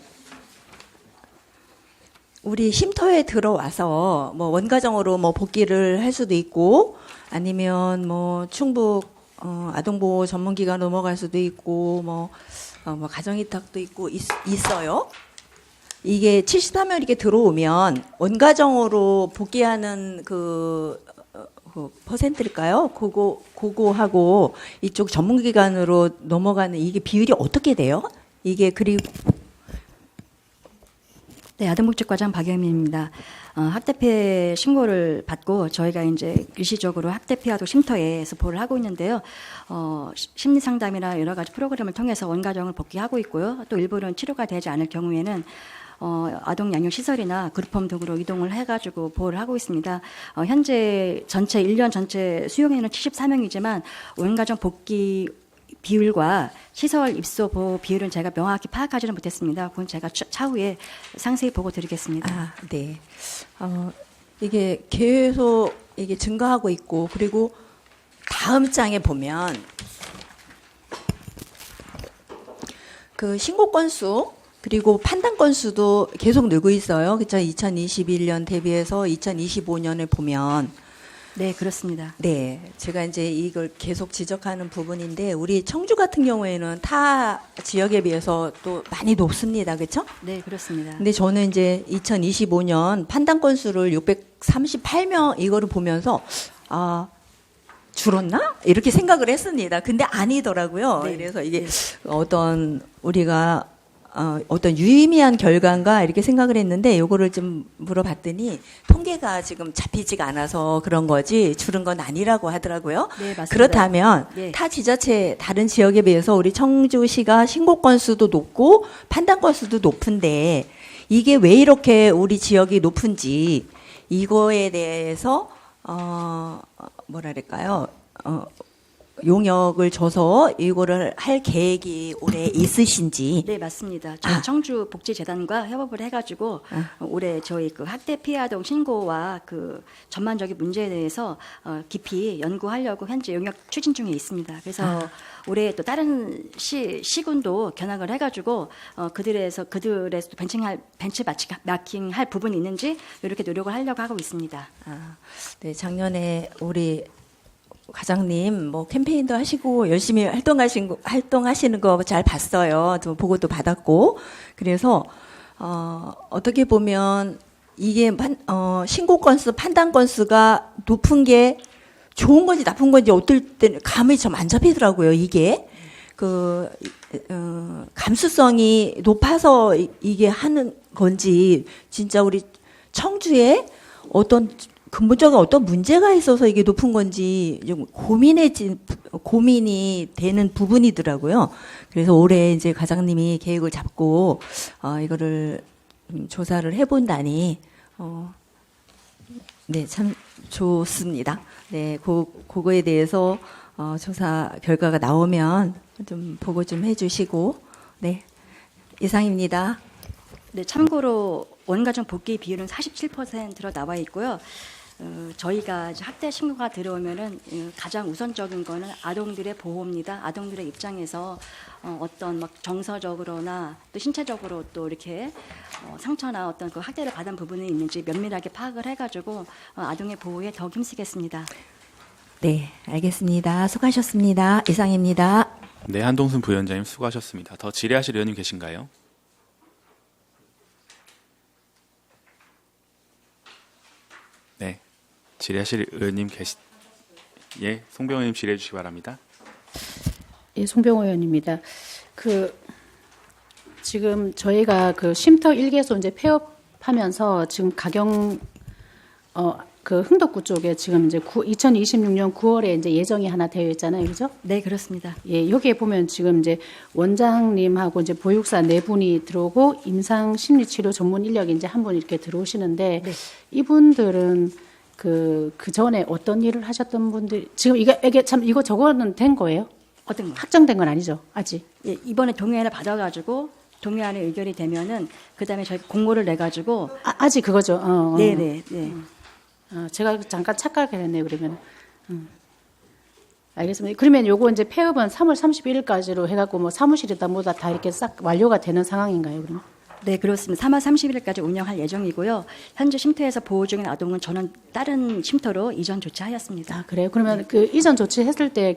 우리 쉼터에 들어와서 뭐 원가정으로 뭐 복귀를 할 수도 있고 아니면 뭐 충북 아동보호 전문기관 넘어갈 수도 있고 뭐 가정위탁도 있고 있어요. 이게 74명 이렇게 들어오면 원가정으로 복귀하는 그 퍼센트일까요? 그거하고 이쪽 전문기관으로 넘어가는 이게 비율이 어떻게 돼요? 이게 그리고 네, 아동복지과장 박영민입니다. 학대 피해 신고를 받고 저희가 이제 일시적으로 학대 피해 아동 쉼터에 보호를 하고 있는데요. 심리 상담이나 여러 가지 프로그램을 통해서 원가정을 복귀하고 있고요. 또 일부는 치료가 되지 않을 경우에는 아동 양육 시설이나 그룹홈 등으로 이동을 해가지고 보호를 하고 있습니다. 현재 전체 1년 전체 수용인은 74명이지만 원가정 복귀 비율과 시설 입소 보호 비율은 제가 명확히 파악하지는 못했습니다. 그건 제가 차후에 상세히 보고 드리겠습니다. 네. 이게 계속 이게 증가하고 있고 그리고 다음 장에 보면 그 신고 건수 그리고 판단 건수도 계속 늘고 있어요. 그렇죠? 2021년 대비해서 2025년을 보면 네, 그렇습니다. 네, 제가 이제 이걸 계속 지적하는 부분인데 우리 청주 같은 경우에는 타 지역에 비해서 또 많이 높습니다. 그렇죠? 네, 그렇습니다. 근데 저는 이제 2025년 판단 건수를 638명 이거를 보면서 줄었나? 이렇게 생각을 했습니다. 근데 아니더라고요. 네. 그래서 이게 어떤 우리가 어떤 유의미한 결과인가 이렇게 생각을 했는데 요거를 좀 물어봤더니 통계가 지금 잡히지가 않아서 그런 거지 줄은 건 아니라고 하더라고요. 네, 맞습니다. 그렇다면 네. 타 지자체 다른 지역에 비해서 우리 청주시가 신고 건수도 높고 판단 건수도 높은데 이게 왜 이렇게 우리 지역이 높은지 이거에 대해서 뭐랄까요? 용역을 줘서 이거를 할 계획이 올해 있으신지. 네, 맞습니다. 저희 청주 복지재단과 협업을 해가지고 올해 저희 그 학대 피해 아동 신고와 그 전반적인 문제에 대해서 깊이 연구하려고 현재 용역 추진 중에 있습니다. 그래서 올해 또 다른 시군도 견학을 해가지고 그들에서 벤치마킹할 부분이 있는지 이렇게 노력을 하려고 하고 있습니다. 네, 작년에 우리 과장님 뭐 캠페인도 하시고 열심히 활동하시는 거 잘 봤어요. 또 보고도 받았고 그래서 어떻게 보면 이게 신고 건수, 판단 건수가 높은 게 좋은 건지 나쁜 건지 어떨 때는 감이 좀 안 잡히더라고요. 이게 그 감수성이 높아서 이게 하는 건지 진짜 우리 청주에 근본적인 어떤 문제가 있어서 이게 높은 건지 좀 고민이 되는 부분이더라고요. 그래서 올해 이제 과장님이 계획을 잡고 이거를 조사를 해본다니 네, 참 좋습니다. 네, 그거에 대해서 조사 결과가 나오면 좀 보고 좀 해주시고 네, 이상입니다. 네, 참고로 원가정 복귀 비율은 47%로 나와 있고요. 저희가 이제 학대 신고가 들어오면은 가장 우선적인 거는 아동들의 보호입니다. 아동들의 입장에서 어떤 막 정서적으로나 또 신체적으로 또 이렇게 상처나 어떤 그 학대를 받은 부분이 있는지 면밀하게 파악을 해가지고 아동의 보호에 더 힘쓰겠습니다. 네, 알겠습니다. 수고하셨습니다. 이상입니다. 네, 한동순 부위원장님 수고하셨습니다. 더 질의하실 의원님 계신가요? 네, 질의하실 의원님 예, 송병호 의원님 질의해 주시기 바랍니다. 예, 송병호 의원입니다. 지금 저희가 그 쉼터 1개소 이제 폐업하면서 지금 가경 흥덕구 쪽에 지금 이제 2026년 9월에 이제 예정이 하나 되어 있잖아요, 그죠? 네, 그렇습니다. 예, 여기에 보면 지금 이제 원장님하고 이제 보육사 4분이 들어오고 임상 심리치료 전문 인력이 이제 한 분 이렇게 들어오시는데 네. 이분들은 그 전에 어떤 일을 하셨던 분들 지금 이게 참 이거 저거는 된 거예요? 어떤 거? 확정된 건 아니죠, 아직. 예, 이번에 동의안을 받아가지고 동의안에 의결이 되면은 그다음에 저희 공고를 내 가지고 아직 그거죠. 네네 네. 제가 잠깐 착각했네요, 그러면. 알겠습니다. 그러면 요거 이제 폐업은 3월 31일까지로 해갖고 뭐 사무실이다 뭐다 다 이렇게 싹 완료가 되는 상황인가요, 그러면? 네, 그렇습니다. 3월 30일까지 운영할 예정이고요. 현재 쉼터에서 보호 중인 아동은 저는 다른 쉼터로 이전 조치하였습니다. 아, 그래요? 그러면 그 이전 조치했을 때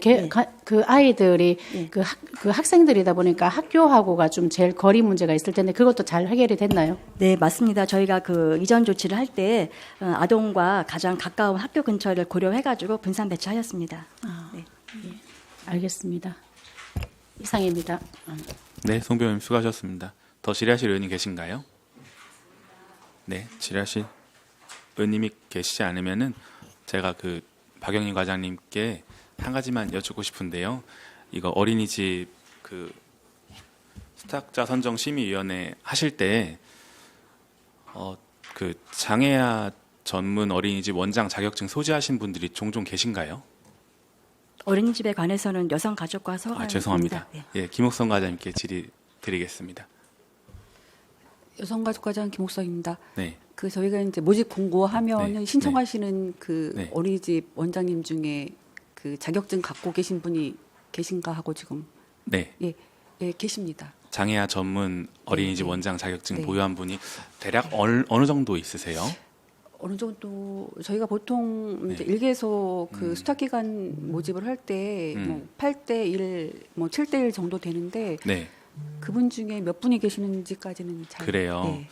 그 아이들이 그 학생들이다 보니까 학교하고가 좀 제일 거리 문제가 있을 텐데 그것도 잘 해결이 됐나요? 네, 맞습니다. 저희가 그 이전 조치를 할 때 아동과 가장 가까운 학교 근처를 고려해가지고 분산 배치하였습니다. 네. 예, 알겠습니다. 이상입니다. 네, 송 배우님 수고하셨습니다. 더 질의하실 의원님 계신가요? 네, 질의하실 의원님이 계시지 않으면은 제가 그 박영민 과장님께 한 가지만 여쭙고 싶은데요. 이거 어린이집 그 수탁자 선정 심의위원회 하실 때 그 장애아 전문 어린이집 원장 자격증 소지하신 분들이 종종 계신가요? 어린이집에 관해서는 여성가족과 소관. 죄송합니다. 네. 예, 김옥성 과장님께 질의 드리겠습니다. 여성가족과장 김옥성입니다. 네. 그 저희가 이제 모집 공고하면은 네. 신청하시는 그 네. 어린이집 원장님 중에 그 자격증 갖고 계신 분이 계신가 하고 지금 네. 예 계십니다. 장애아 전문 어린이집 네. 원장 자격증 네. 보유한 분이 대략 어느 정도 있으세요? 어느 정도 저희가 보통 이제 네. 일개소 그 수탁기관 모집을 할 때 뭐 8대 1, 뭐 7대 1 정도 되는데 네. 그분 중에 몇 분이 계시는지까지는 잘 그래요. 네.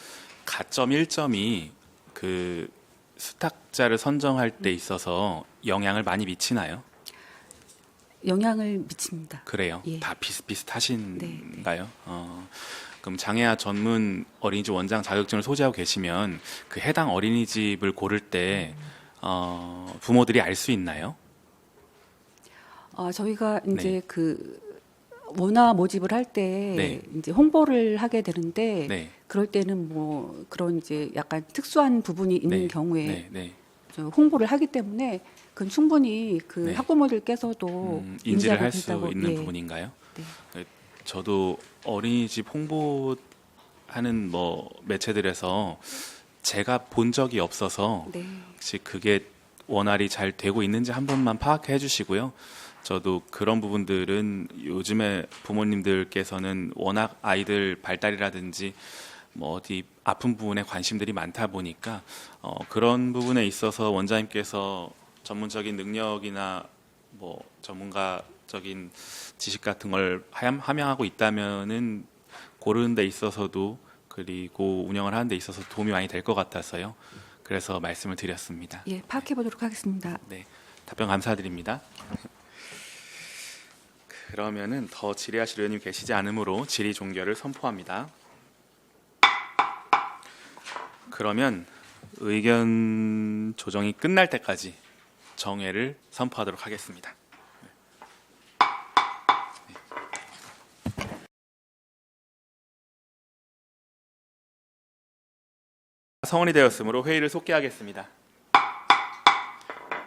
가점 1점이 그 수탁자를 선정할 때 있어서 영향을 많이 미치나요? 영향을 미칩니다. 그래요. 예. 다 비슷비슷하신가요? 그럼 장애아 전문 어린이집 원장 자격증을 소지하고 계시면 그 해당 어린이집을 고를 때 부모들이 알 수 있나요? 저희가 이제 네. 그 원화 모집을 할 때 네. 이제 홍보를 하게 되는데 네. 그럴 때는 뭐 그런 이제 약간 특수한 부분이 있는 네. 경우에 네. 네. 저 홍보를 하기 때문에 그건 충분히 그 네. 학부모들께서도 인지를 할 수 된다고, 있는 예. 부분인가요? 네. 저도 어린이집 홍보하는 뭐 매체들에서 제가 본 적이 없어서 네. 혹시 그게 원활히 잘 되고 있는지 한 번만 파악해 주시고요. 저도 그런 부분들은 요즘에 부모님들께서는 워낙 아이들 발달이라든지 뭐 어디 아픈 부분에 관심들이 많다 보니까 그런 부분에 있어서 원장님께서 전문적인 능력이나 뭐 전문가적인 지식 같은 걸 함양하고 있다면은 고르는 데 있어서도 그리고 운영을 하는 데 있어서 도움이 많이 될 것 같아서요. 그래서 말씀을 드렸습니다. 예, 파악해 보도록 하겠습니다. 네, 답변 감사드립니다. 그러면은 더 질의하실 의원님 계시지 않으므로 질의 종결을 선포합니다. 그러면 의견 조정이 끝날 때까지 정회를 선포하도록 하겠습니다. 성원이 되었으므로 회의를 속개하겠습니다.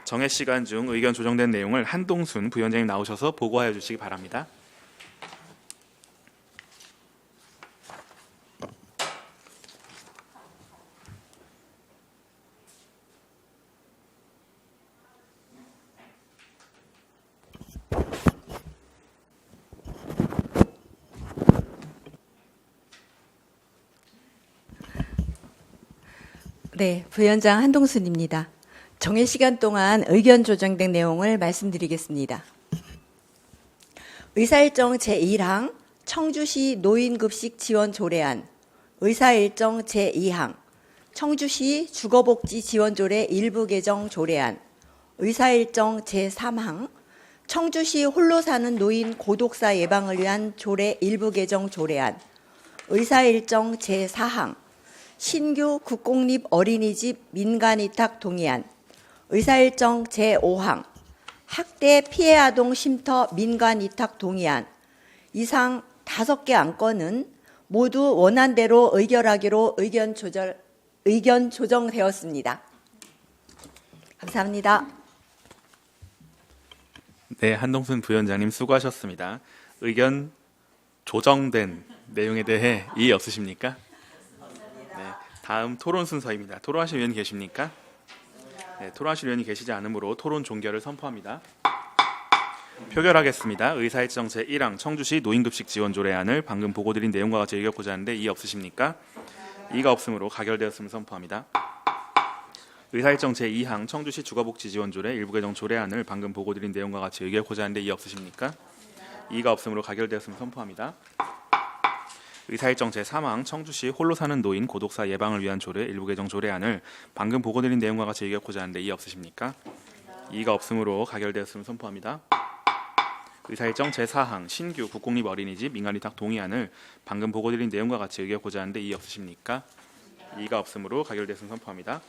정회 시간 중 의견 조정된 내용을 한동순 부위원장님 나오셔서 보고하여 주시기 바랍니다. 네, 부위원장 한동순입니다. 정회 시간 동안 의견 조정된 내용을 말씀드리겠습니다. 의사일정 제1항 청주시 노인급식 지원 조례안, 의사일정 제2항 청주시 주거복지 지원 조례 일부 개정 조례안, 의사일정 제3항 청주시 홀로 사는 노인 고독사 예방을 위한 조례 일부 개정 조례안, 의사일정 제4항 신규 국공립 어린이집 민간위탁 동의안, 의사일정 제5항 학대 피해 아동 쉼터 민간위탁 동의안, 이상 5개 안건은 모두 원안대로 의결하기로 의견 조정되었습니다. 감사합니다. 네, 한동순 부위원장님 수고하셨습니다. 의견 조정된 내용에 대해 이의 없으십니까? 네, 다음 토론 순서입니다. 토론하실 의원이 계십니까? 네, 토론하실 의원이 계시지 않으므로 토론 종결을 선포합니다. 표결하겠습니다. 의사일정 제1항 청주시 노인급식 지원 조례안을 방금 보고드린 내용과 같이 의결하고자 하는데 이의 없으십니까? 이의가 없으므로 가결되었음을 선포합니다. 의사일정 제2항 청주시 주거복지지원조례 일부 개정 조례안을 방금 보고드린 내용과 같이 의결하고자 하는데 이의 없으십니까? 이의가 없으므로 가결되었음을 선포합니다. 의사일정 제3항 청주시 홀로 사는 노인 고독사 예방을 위한 조례 일부 개정 조례안을 방금 보고드린 내용과 같이 의결하고자 하는데 이의 없으십니까? 이의가 없으므로 가결되었음을 선포합니다. 의사일정 제4항 신규 국공립 어린이집 민간위탁 동의안을 방금 보고드린 내용과 같이 의결하고자 하는데 이의 없으십니까? 이의가 없으므로 가결되었음을 선포합니다.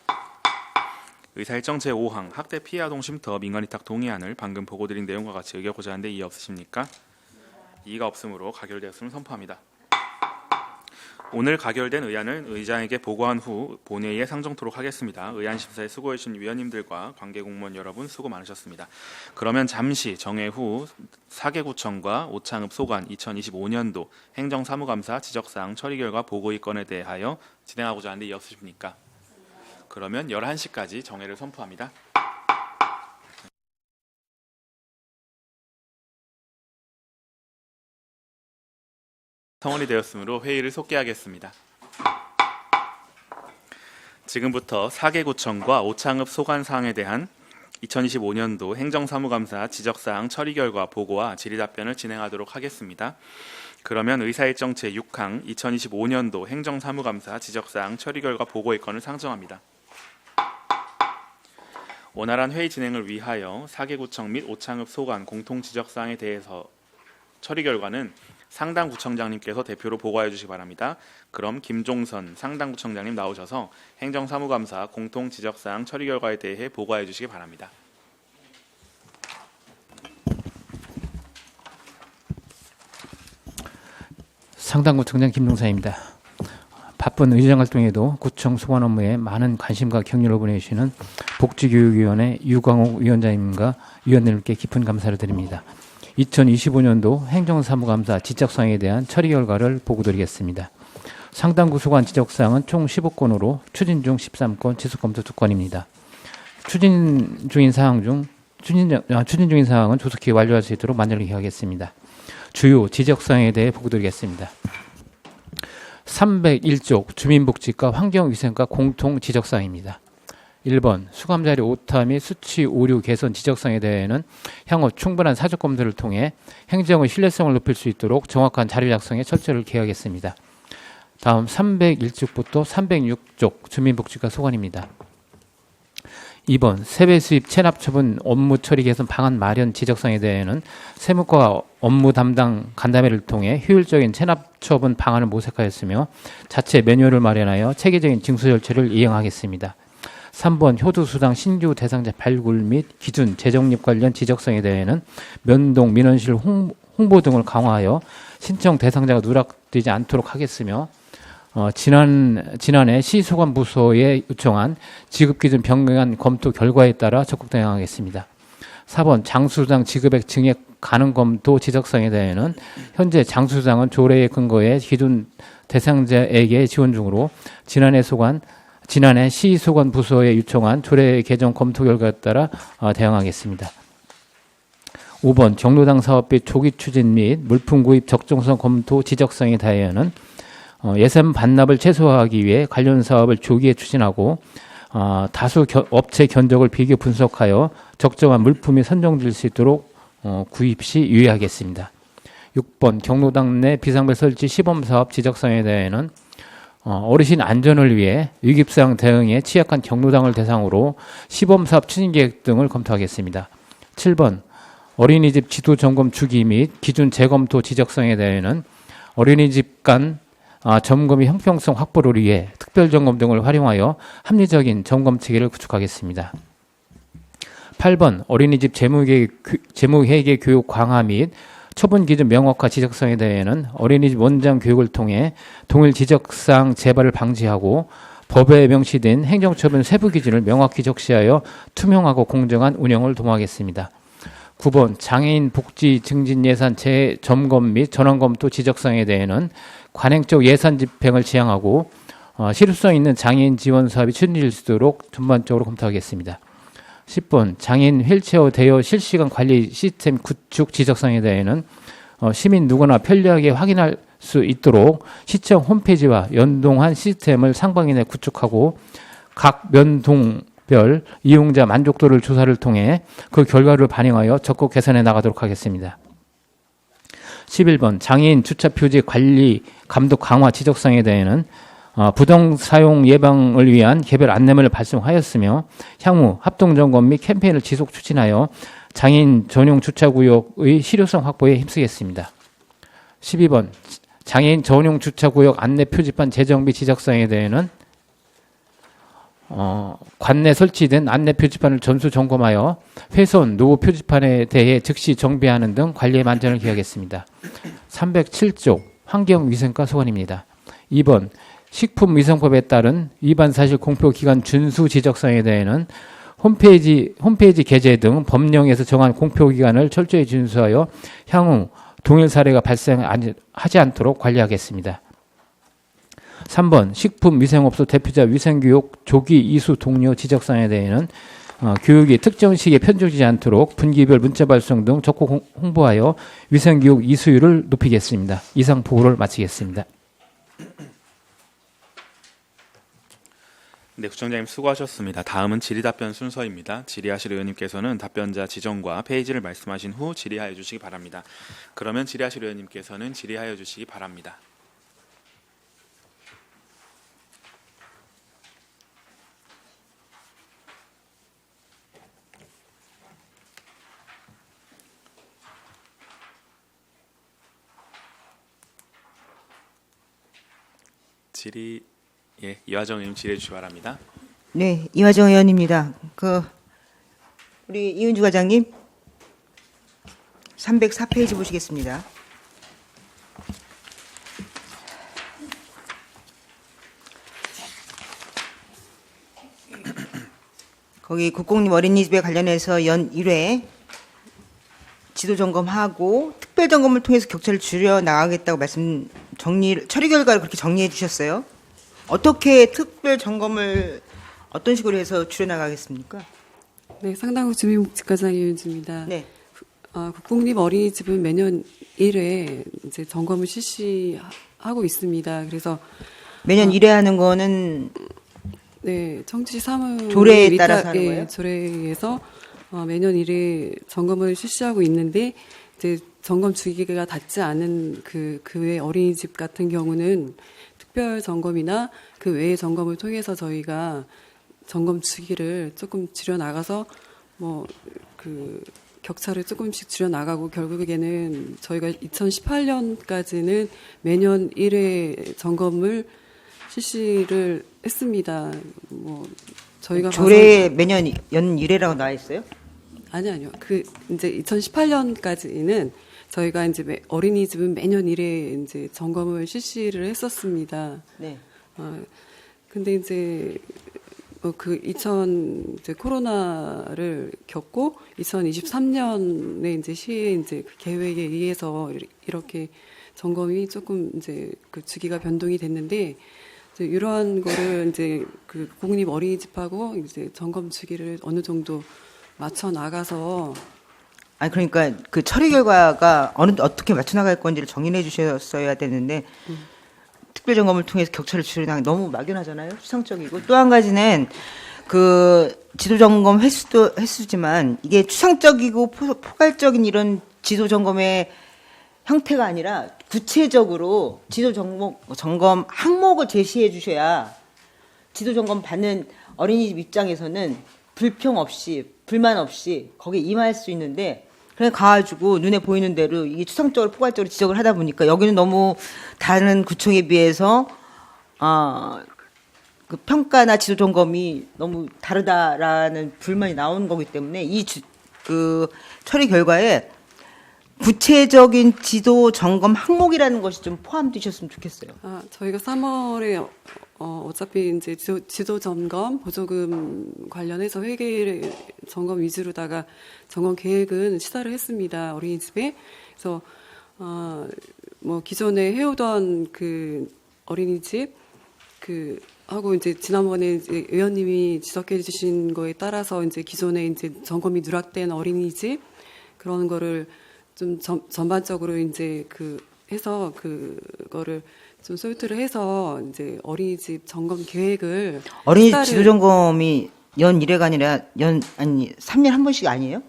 의사일정 제5항 학대 피해 아동 쉼터 민간위탁 동의안을 방금 보고드린 내용과 같이 의결하고자 하는데 이의 없으십니까? 이의가 없으므로 가결되었음을 선포합니다. 오늘 가결된 의안을 의장에게 보고한 후 본회의에 상정토록 하겠습니다. 의안 심사에 수고해주신 위원님들과 관계 공무원 여러분 수고 많으셨습니다. 그러면 잠시 정회 후 사개구청과 오창읍 소관 2025년도 행정사무감사 지적사항 처리 결과 보고의 건에 대하여 진행하고자 하는데 이의 없으십니까? 그러면 11시까지 정회를 선포합니다. 성원이 되었으므로 회의를 속개하겠습니다. 지금부터 사개구청과 오창읍 소관 사항에 대한 2025년도 행정사무감사 지적사항 처리 결과 보고와 질의답변을 진행하도록 하겠습니다. 그러면 의사일정 제6항 2025년도 행정사무감사 지적사항 처리 결과 보고의 건을 상정합니다. 원활한 회의 진행을 위하여 사개구청 및 오창읍 소관 공통 지적사항에 대해서 처리 결과는 상당구청장님께서 대표로 보고해 주시기 바랍니다. 그럼 김종선 상당구청장님 나오셔서 행정사무감사 공통 지적사항 처리 결과에 대해 보고해 주시기 바랍니다. 상당구청장 김종선입니다. 바쁜 의정 활동에도 구청 소관 업무에 많은 관심과 격려를 보내주시는 복지교육위원회 유광옥 위원장님과 위원님께 깊은 감사를 드립니다. 2025년도 행정사무감사 지적사항에 대한 처리 결과를 보고드리겠습니다. 상당구 소관 지적사항은 총 15건으로 추진 중 13건, 지속 검토 2건입니다. 추진 중인 사항은 조속히 완료할 수 있도록 만전을 기하겠습니다. 주요 지적사항에 대해 보고드리겠습니다. 301쪽 주민복지과 환경위생과 공통 지적사항입니다. 1번 수감자리 오타 및 수치 오류 개선 지적사항에 대해는 향후 충분한 사적 검토를 통해 행정의 신뢰성을 높일 수 있도록 정확한 자료 작성에 철저를 기하겠습니다. 다음 301쪽부터 306쪽 주민복지과 소관입니다. 2번 세배 수입 체납 처분 업무 처리 개선 방안 마련 지적사항에 대해는 세무과 업무 담당 간담회를 통해 효율적인 체납 처분 방안을 모색하였으며 자체 매뉴얼을 마련하여 체계적인 징수 절차를 이행하겠습니다. 3번 효도수당 신규 대상자 발굴 및 기준 재정립 관련 지적사항에 대해는 면동 민원실 홍보 등을 강화하여 신청 대상자가 누락되지 않도록 하겠으며 지난해 시소관부서에 요청한 지급기준 변경안 검토 결과에 따라 적극 대응하겠습니다. 4번 장수수당 지급액 증액 가능 검토 지적사항에 대해는 현재 장수수당은 조례의 근거에 기준 대상자에게 지원 중으로 지난해 시소관부서에 요청한 조례 개정 검토 결과에 따라 대응하겠습니다. 5번 경로당 사업비 조기 추진 및 물품 구입 적정성 검토 지적사항에 대하여는 예산 반납을 최소화하기 위해 관련 사업을 조기에 추진하고 다수 업체 견적을 비교 분석하여 적정한 물품이 선정될 수 있도록 구입 시 유의하겠습니다. 6번 경로당 내 비상벨 설치 시범사업 지적사항에 대해는 어르신 안전을 위해 위급사항 대응에 취약한 경로당을 대상으로 시범사업 추진계획 등을 검토하겠습니다. 7번 어린이집 지도 점검 주기 및 기준 재검토 지적사항에 대해는 어린이집 간 점검의 형평성 확보를 위해 특별점검 등을 활용하여 합리적인 점검 체계를 구축하겠습니다. 8번 어린이집 재무회계 교육 강화 및 처분 기준 명확화 지적사항에 대해는 어린이집 원장 교육을 통해 동일 지적사항 재발을 방지하고 법에 명시된 행정처분 세부 기준을 명확히 적시하여 투명하고 공정한 운영을 도모하겠습니다. 9번 장애인 복지 증진 예산 재점검 및 전환 검토 지적사항에 대해는 관행적 예산 집행을 지향하고 실효성 있는 장애인 지원 사업이 추진될 수 있도록 전반적으로 검토하겠습니다. 10번 장애인 휠체어 대여 실시간 관리 시스템 구축 지적사항에 대해는 시민 누구나 편리하게 확인할 수 있도록 시청 홈페이지와 연동한 시스템을 상반기 내 구축하고 각 면동별 이용자 만족도를 조사를 통해 그 결과를 반영하여 적극 개선해 나가도록 하겠습니다. 11번 장애인 주차 표지 관리 감독 강화 지적사항에 대해는 부정 사용 예방을 위한 개별 안내문을 발송하였으며 향후 합동점검 및 캠페인을 지속 추진하여 장애인 전용 주차구역의 실효성 확보에 힘쓰겠습니다. 12번 장애인 전용 주차구역 안내 표지판 제정 및 지적사항에 대해는 관내 설치된 안내 표지판을 전수 점검하여 훼손 노후 표지판에 대해 즉시 정비하는 등 관리에 만전을 기하겠습니다. 307조 환경위생과 소관입니다. 2번 식품위생법에 따른 위반 사실 공표 기간 준수 지적사항에 대해는 홈페이지 게재 등 법령에서 정한 공표 기간을 철저히 준수하여 향후 동일 사례가 발생하지 않도록 관리하겠습니다. 3번 식품위생업소 대표자 위생교육 조기 이수 동료 지적사항에 대해는 교육이 특정 시기에 편중되지 않도록 분기별 문자 발송 등 적극 홍보하여 위생교육 이수율을 높이겠습니다. 이상 보고를 마치겠습니다. 네, 구청장님 수고하셨습니다. 다음은 질의답변 순서입니다. 질의하실 의원님께서는 답변자 지정과 페이지를 말씀하신 후 질의하여 주시기 바랍니다. 그러면 질의하실 의원님께서는 질의하여 주시기 바랍니다. 이화정 의원님 질의해 주시기 바랍니다. 네, 이화정 의원입니다. 우리 이은주 과장님 304페이지 보시겠습니다. 거기 국공립 어린이집에 관련해서 연 1회 지도 점검하고 특별 점검을 통해서 격차를 줄여 나가겠다고 처리 결과를 그렇게 정리해 주셨어요. 어떻게 특별 점검을 어떤 식으로 해서 줄여 나가겠습니까? 네, 상당구 주민복지과장 이은주입니다. 네. 국공립 어린이집은 매년 1회 이제 점검을 실시하고 있습니다. 그래서 매년 1회 하는 거는 네, 청주시 사무 조례에 따라서 하는 거예요? 조례에서 매년 1회 점검을 실시하고 있는데 이제 점검 주기가 닿지 않은 그 외 어린이집 같은 경우는 특별 점검이나 그 외의 점검을 통해서 저희가 점검 주기를 조금 줄여 나가서 격차를 조금씩 줄여 나가고 결국에는 저희가 2018년까지는 매년 1회 점검을 실시를 했습니다. 저희가 조례에 매년 연 1회라고 나와 있어요? 아니요. 이제 2018년까지는 저희가 이제 어린이집은 매년 1회 이제 점검을 실시를 했었습니다. 네. 근데 이제 이제 코로나를 겪고 2023년에 이제 시의 이제 그 계획에 의해서 이렇게 점검이 조금 이제 그 주기가 변동이 됐는데 이러한 거를 이제 그 공립 어린이집하고 이제 점검 주기를 어느 정도 맞춰 나가서 그러니까 그 처리 결과가 어떻게 맞춰 나갈 건지를 정리해 주셨어야 되는데 특별 점검을 통해서 격차를 줄이는 너무 막연하잖아요. 추상적이고 또 한 가지는 그 지도 점검 횟수지만 이게 추상적이고 포괄적인 이런 지도 점검의 형태가 아니라 구체적으로 지도 점검 항목을 제시해 주셔야 지도 점검 받는 어린이집 입장에서는 불평 없이 불만 없이 거기에 임할 수 있는데 그래 가가지고 눈에 보이는 대로 이게 추상적으로 포괄적으로 지적을 하다 보니까 여기는 너무 다른 구청에 비해서 그 평가나 지도 점검이 너무 다르다라는 불만이 나오는 거기 때문에 그 처리 결과에 구체적인 지도 점검 항목이라는 것이 좀 포함되셨으면 좋겠어요. 저희가 3월에 어차피 이제 지도 점검, 보조금 관련해서 회계 점검 위주로다가 점검 계획은 시사를 했습니다. 어린이집에. 그래서 뭐 기존에 해오던 그 어린이집 하고 이제 지난번에 이제 의원님이 지적해 주신 거에 따라서 이제 기존에 이제 점검이 누락된 어린이집 그런 거를 좀 전반적으로 이제 해서 그거를 좀 소유투를 해서 이제 어린이집 점검 계획을 어린이집 지도 점검이 연 1회가 아니라 3년에 한 번씩 아니에요?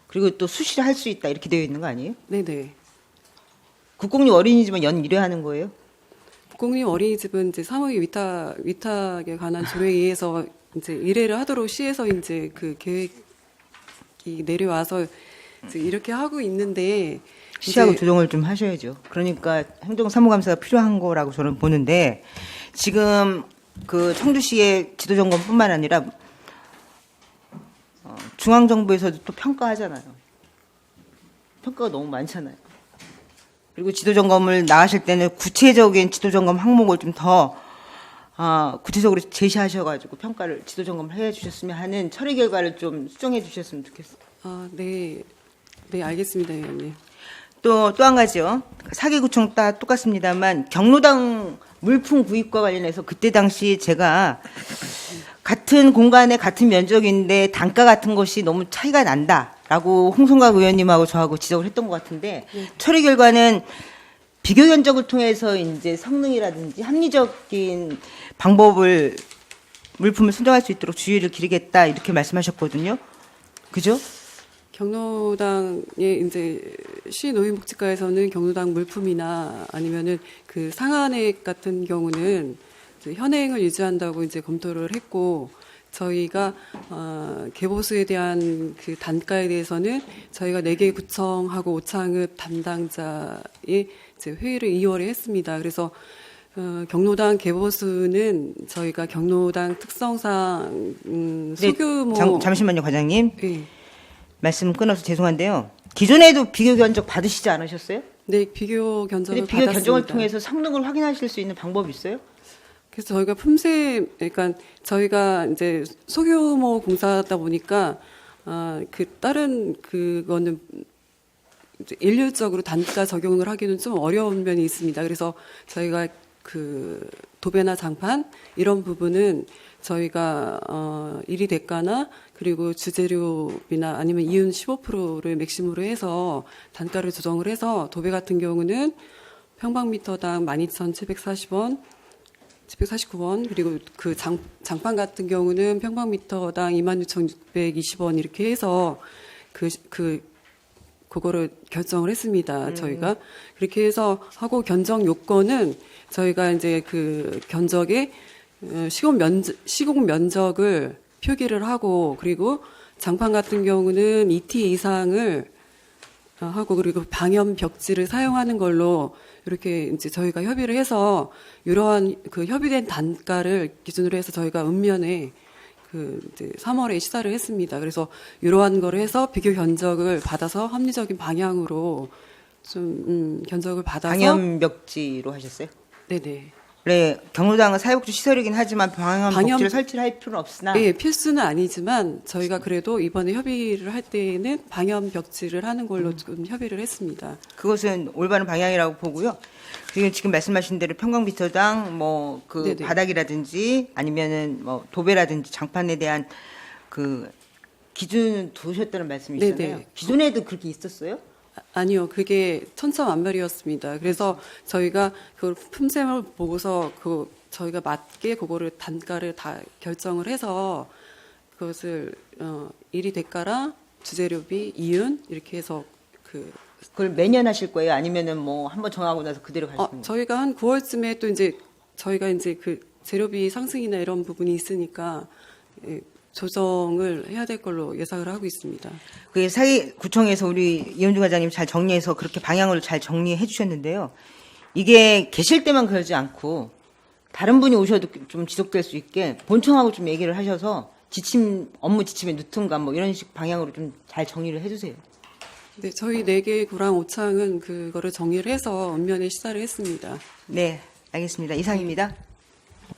그리고 또 수시로 할 수 있다 이렇게 되어 있는 거 아니에요? 네네. 국공립 어린이집은 연 1회 하는 거예요? 국공립 어린이집은 이제 사무위 위탁에 관한 조례에 의해서 이제 1회를 하도록 시에서 이제 그 계획이 내려와서 이제 이렇게 하고 있는데 시하고 조정을 좀 하셔야죠. 그러니까 행정사무감사가 필요한 거라고 저는 보는데 지금 그 청주시의 지도점검뿐만 아니라 중앙정부에서도 또 평가하잖아요. 평가가 너무 많잖아요. 그리고 지도점검을 나가실 때는 구체적인 지도점검 항목을 좀 더 구체적으로 제시하셔가지고 평가를 지도점검을 해주셨으면 하는 처리 결과를 좀 수정해 주셨으면 좋겠어요. 네. 네, 알겠습니다, 의원님. 또 한 가지요. 사기구청 다 똑같습니다만 경로당 물품 구입과 관련해서 그때 당시 제가 같은 공간에 같은 면적인데 단가 같은 것이 너무 차이가 난다라고 홍성각 의원님하고 저하고 지적을 했던 것 같은데 처리 결과는 비교 견적을 통해서 이제 성능이라든지 합리적인 방법을 물품을 선정할 수 있도록 주의를 기르겠다 이렇게 말씀하셨거든요. 그죠? 경로당의 이제 시 노인복지과에서는 경로당 물품이나 아니면은 그 상한액 같은 경우는 이제 현행을 유지한다고 이제 검토를 했고 저희가 개보수에 대한 그 단가에 대해서는 저희가 4개 구청하고 오창읍 담당자의 이제 회의를 2월에 했습니다. 그래서 경로당 개보수는 저희가 경로당 특성상 소규모 잠시만요, 과장님. 네. 말씀 끊어서 죄송한데요. 기존에도 비교 견적 받으시지 않으셨어요? 네, 비교 견적을 비교 받았습니다. 견적을 통해서 성능을 확인하실 수 있는 방법이 있어요? 그래서 저희가 그러니까 저희가 이제 소규모 공사다 보니까 그 다른 그거는 이제 일률적으로 단가 적용을 하기는 좀 어려운 면이 있습니다. 그래서 저희가 그 도배나 장판 이런 부분은 저희가 1위 대가나 그리고 주재료비나 아니면 이윤 15%를 맥심으로 해서 단가를 조정을 해서 도배 같은 경우는 평방미터당 12,740원, 749원 그리고 그 장판 같은 경우는 평방미터당 26,620원 이렇게 해서 그거를 결정을 했습니다. 저희가 그렇게 해서 하고 견적 요건은 저희가 이제 그 견적에 시공 면적을 표기를 하고 그리고 장판 같은 경우는 2T 이상을 하고 그리고 방염 벽지를 사용하는 걸로 이렇게 이제 저희가 협의를 해서 이러한 그 협의된 단가를 기준으로 해서 저희가 읍면에 그 이제 3월에 시사를 했습니다. 그래서 이러한 거를 해서 비교 견적을 받아서 합리적인 방향으로 좀 견적을 받아서 방염 벽지로 하셨어요? 네네. 원래 경로당은 사회복지 시설이긴 하지만 방염 벽지를 설치를 할 필요는 없으나 네, 필수는 아니지만 저희가 그래도 이번에 협의를 할 때에는 방염 벽지를 하는 걸로 좀 협의를 했습니다. 그것은 올바른 방향이라고 보고요. 그리고 지금 말씀하신 대로 평방미터당 뭐 그 바닥이라든지 아니면은 뭐 도배라든지 장판에 대한 그 기준 두셨다는 말씀이시잖아요. 네네. 기존에도 그렇게 있었어요? 아니요, 그게 천차만별이었습니다. 그래서 저희가 그 품셈을 보고서 저희가 맞게 그거를 단가를 다 결정을 해서 그것을 1위 대가랑 주재료비, 이윤 이렇게 해서 그걸 매년 하실 거예요? 아니면은 뭐 한번 정하고 나서 그대로 가실 거예요? 저희가 한 9월쯤에 또 이제 저희가 이제 그 재료비 상승이나 이런 부분이 있으니까 조정을 해야 될 걸로 예상을 하고 있습니다. 그 사회구청에서 우리 이현주 과장님 잘 정리해서 그렇게 방향을 잘 정리해 주셨는데요. 이게 계실 때만 그러지 않고 다른 분이 오셔도 좀 지속될 수 있게 본청하고 좀 얘기를 하셔서 업무 지침에 넣든가 뭐 이런 식 방향으로 좀 잘 정리를 해 주세요. 네, 저희 4개 구랑 오창은 그거를 정리를 해서 읍면에 시사를 했습니다. 네, 알겠습니다. 이상입니다.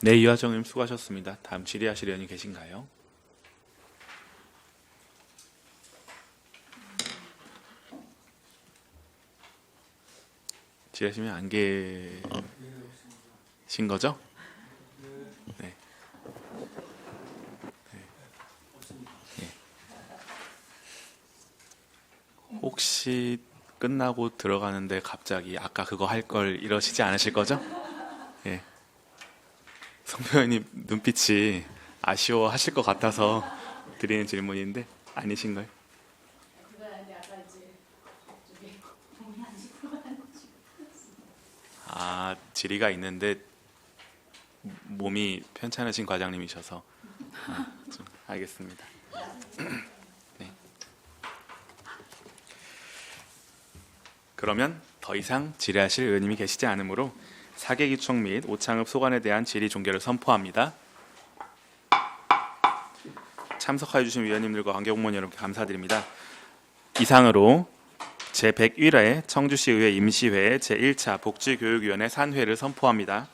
네, 이화정 의원님 수고하셨습니다. 다음 질의하실 의원이 계신가요? 질의하시면 안 계신 거죠? 네. 네. 혹시 끝나고 들어가는데 갑자기 아까 그거 할 걸 이러시지 않으실 거죠? 예. 성표현님 눈빛이 아쉬워하실 것 같아서 드리는 질문인데 아니신가요? 아, 질의가 있는데 몸이 편찮으신 과장님이셔서 좀 알겠습니다. 네. 그러면 더 이상 질의하실 의원님이 계시지 않으므로 사개기총 및 오창읍 소관에 대한 질의 종결을 선포합니다. 참석하여 주신 위원님들과 관계공무원 여러분께 감사드립니다. 이상으로 제101회 청주시의회 임시회 제1차 복지교육위원회 산회를 선포합니다.